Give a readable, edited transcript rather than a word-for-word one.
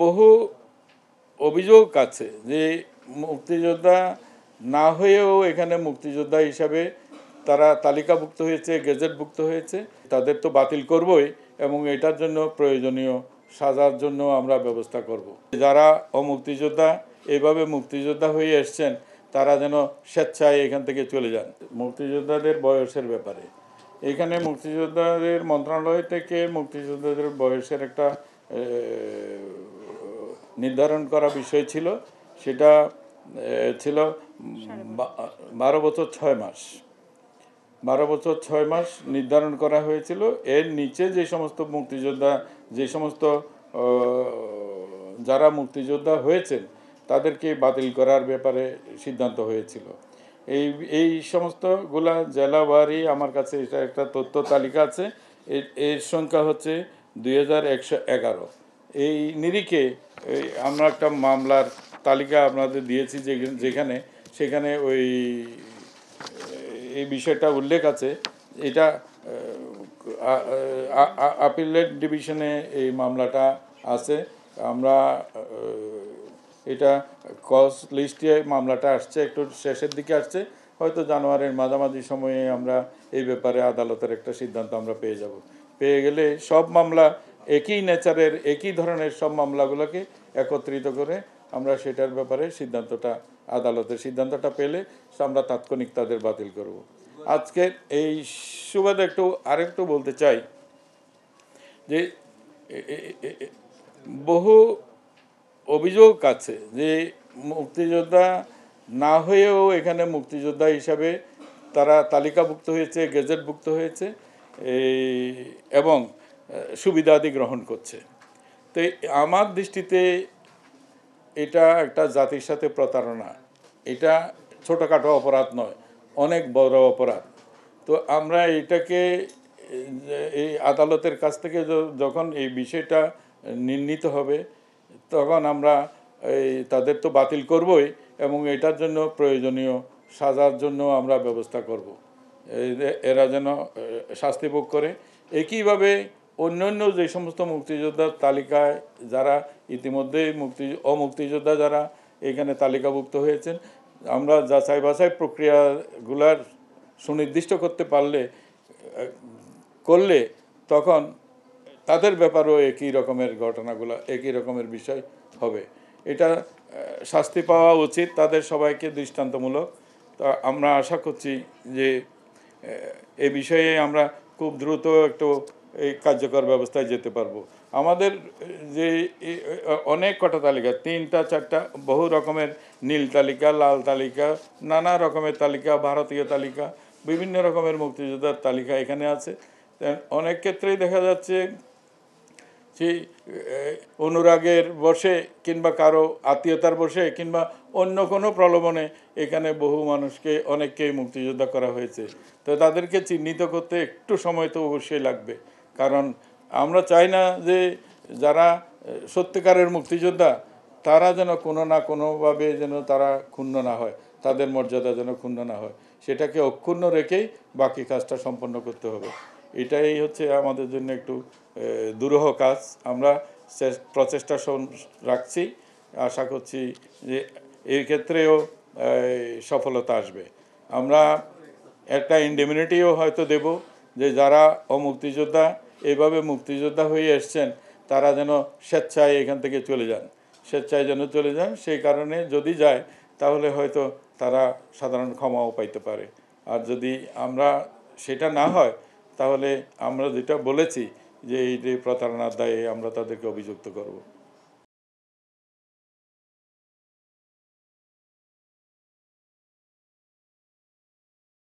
বহু অভিযোগ আছে যে মুক্তিযোদ্ধা না হয়েও এখানে মুক্তিযোদ্ধা হিসাবে তারা তালিকাভুক্ত হয়েছে, গেজেটভুক্ত হয়েছে। তাদের তো বাতিল করবই এবং এটার জন্য প্রয়োজনীয় সাজার জন্য আমরা ব্যবস্থা করব। যারা অমুক্তিযোদ্ধা এইভাবে মুক্তিযোদ্ধা হয়ে এসছেন তারা যেন স্বেচ্ছায় এখান থেকে চলে যান। মুক্তিযোদ্ধাদের বয়সের ব্যাপারে এখানে মুক্তিযোদ্ধাদের মন্ত্রণালয় থেকে মুক্তিযোদ্ধাদের বয়সের একটা নির্ধারণ করা বিষয় ছিল। সেটা ছিল 12 বছর 6 মাস। 12 বছর 6 মাস নির্ধারণ করা হয়েছিল। এর নিচে যে সমস্ত মুক্তিযোদ্ধা, যে সমস্ত যারা মুক্তিযোদ্ধা হয়েছেন তাদেরকে বাতিল করার ব্যাপারে সিদ্ধান্ত হয়েছিল। এই সমস্তগুলা জেলাবারি আমার কাছে এটা একটা তথ্য তালিকা আছে। এর সংখ্যা হচ্ছে 2111। এই নিরিখে আমরা একটা মামলার তালিকা আপনাদের দিয়েছি সেখানে এই বিষয়টা উল্লেখ আছে। এটা আপিলেট ডিভিশনে এই মামলাটা আছে। আমরা এটা কজ লিস্টে মামলাটা আসছে, একটু শেষের দিকে আসছে, হয়তো জানুয়ারির মাঝামাঝি সময়ে আমরা এই ব্যাপারে আদালতের একটা সিদ্ধান্ত আমরা পেয়ে গেলে সব মামলা একই নেচারের, একই ধরনের সব মামলাগুলোকে একত্রিত করে আমরা সেটার ব্যাপারে আদালতের সিদ্ধান্তটা পেলে আমরা তাৎক্ষণিক তাদের বাতিল করব। আজকের এই সুবাদে আরেকটু বলতে চাই যে বহু অভিযোগ আছে যে মুক্তিযোদ্ধা না হয়েও এখানে মুক্তিযোদ্ধা হিসাবে তারা তালিকাভুক্ত হয়েছে, গেজেটভুক্ত হয়েছে এবং সুবিধাদি গ্রহণ করছে। তো আমার দৃষ্টিতে এটা একটা জাতির সাথে প্রতারণা। এটা ছোটোখাটো অপরাধ নয়, অনেক বড় অপরাধ। তো আমরা এটাকে এই আদালতের কাছ থেকে যখন এই বিষয়টা নির্ণীত হবে তখন আমরা তাদের তো বাতিল করবই এবং এটার জন্য প্রয়োজনীয় সাজার জন্য আমরা ব্যবস্থা করব। এরা যেন শাস্তি ভোগ করে। একইভাবে অন্যান্য যে সমস্ত মুক্তিযোদ্ধার তালিকায় যারা ইতিমধ্যে অমুক্তিযোদ্ধা যারা এখানে তালিকাভুক্ত হয়েছেন, আমরা যাচাই বাছাই প্রক্রিয়াগুলার সুনির্দিষ্ট করলে তখন তাদের ব্যাপারেও একই রকমের ঘটনাগুলো, একই রকমের বিষয় হবে। এটা শাস্তি পাওয়া উচিত তাদের সবাইকে দৃষ্টান্তমূলক। তা আমরা আশা করছি যে এ বিষয়ে আমরা খুব দ্রুত একটু এই কার্যকর ব্যবস্থায় যেতে পারবো। আমাদের যে অনেক কটা তালিকা, 3টা 4টা বহু রকমের নীল তালিকা, লাল তালিকা, নানা রকমের তালিকা, ভারতীয় তালিকা, বিভিন্ন রকমের মুক্তিযোদ্ধার তালিকা এখানে আছে। অনেক ক্ষেত্রেই দেখা যাচ্ছে সেই অনুরাগের বশে কিংবা কারো আত্মীয়তার বশে কিংবা অন্য কোনো প্রলোভনে এখানে বহু মানুষকে অনেককেই মুক্তিযোদ্ধা করা হয়েছে। তো তাদেরকে চিহ্নিত করতে একটু সময় তো অবশ্যই লাগবে, কারণ আমরা চাই না যে যারা সত্যিকারের মুক্তিযোদ্ধা তারা যেন কোনো না কোনোভাবে যেন তারা ক্ষুণ্ণ না হয়, তাদের মর্যাদা যেন ক্ষুণ্ণ না হয়, সেটাকে অক্ষুণ্ণ রেখেই বাকি কাজটা সম্পন্ন করতে হবে। এটাই হচ্ছে আমাদের জন্য একটু দুরূহ কাজ। আমরা প্রচেষ্টা রাখছি, আশা করছি যে এই ক্ষেত্রেও সফলতা আসবে। আমরা একটা ইন্ডেমনিটিও হয়তো দেব যে যারা অমুক্তিযোদ্ধা এইভাবে মুক্তিযোদ্ধা হয়ে এসছেন তারা যেন স্বেচ্ছায় এখান থেকে চলে যান। সেই কারণে যদি যায় তাহলে হয়তো তারা সাধারণ ক্ষমাও পাইতে পারে। আর যদি সেটা না হয় তাহলে আমরা যেটা বলেছি যে এই যে প্রতারণার দায়ে আমরা তাদেরকে অভিযুক্ত করব।